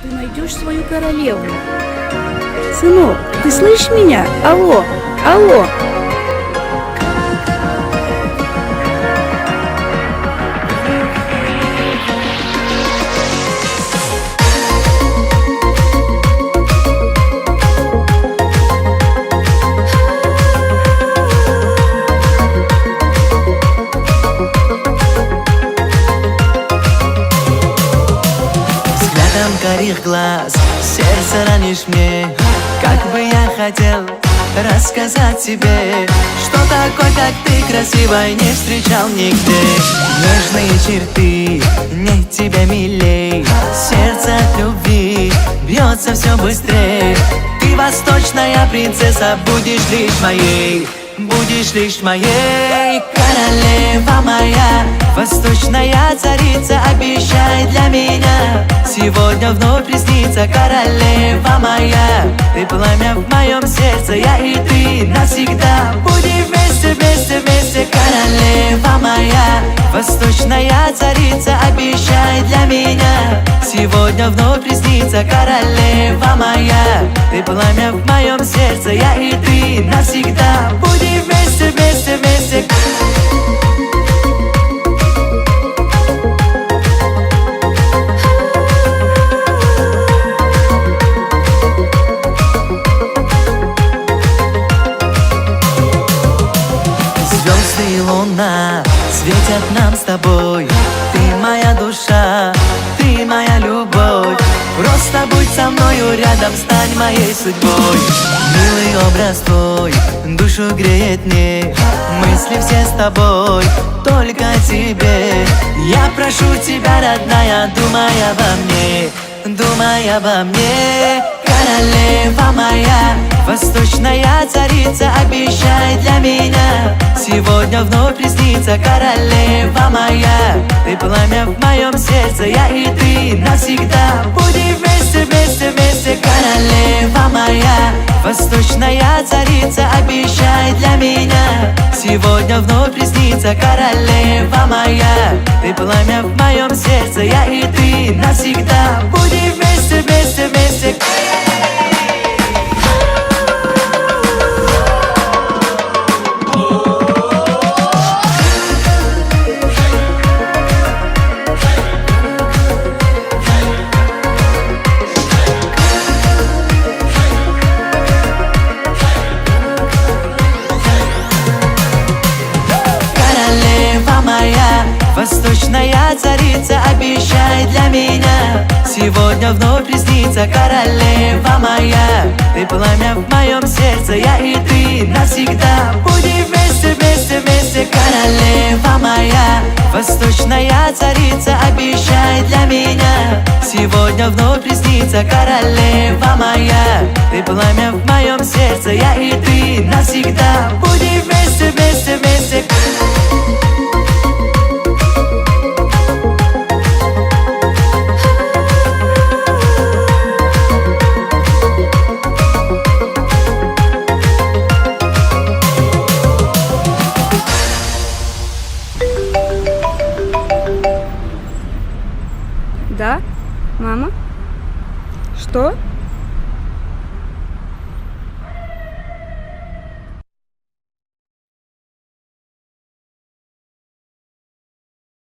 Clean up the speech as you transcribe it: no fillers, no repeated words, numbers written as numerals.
Ты найдешь свою королеву. Сынок, ты слышишь меня? Алло, алло. Взглядом карих глаз сердце ранишь мне. Как бы я хотел рассказать тебе, что такой, как ты, красивой не встречал нигде. Нежные черты, нет тебя милей, сердце от любви бьется все быстрее. Ты восточная принцесса, будешь лишь моей, будешь лишь моей. Королева моя, восточная царица, обещай для меня сегодня вновь приснится. Королева моя, ты пламя в моем сердце, я и ты навсегда будем вместе, вместе, вместе. Королева моя, восточная царица, обещай для меня сегодня вновь приснится. Королева моя, ты пламя в моем сердце, я и ты навсегда будем вместе, вместе, вместе. Звезды и луна светят нам с тобой. Ты моя душа, ты моя любовь. Просто будь со мною рядом, стань моей судьбой. Милый образ твой душу греет мне. Мысли все с тобой, только о тебе. Я прошу тебя, родная, думай обо мне, думай обо мне. Королева моя, восточная царица, обещай для меня сегодня вновь приснится. Королева моя, ты пламя в моем сердце, я и ты навсегда будем вместе, вместе, вместе. Королева моя, восточная царица, обещай для меня сегодня вновь приснится. Королева моя, ты пламя в моем сердце, я и ты навсегда будем вместе, вместе, вместе. Моя восточная царица, обещай для меня сегодня вновь приснится. Королева моя, ты пламя в моем сердце, я и ты навсегда будем вместе, вместе, вместе. Королева моя, восточная царица, обещай для меня сегодня вновь приснится. Королева моя, ты пламя в моем сердце, я и ты навсегда будем вместе, вместе, вместе. Да, мама? Что?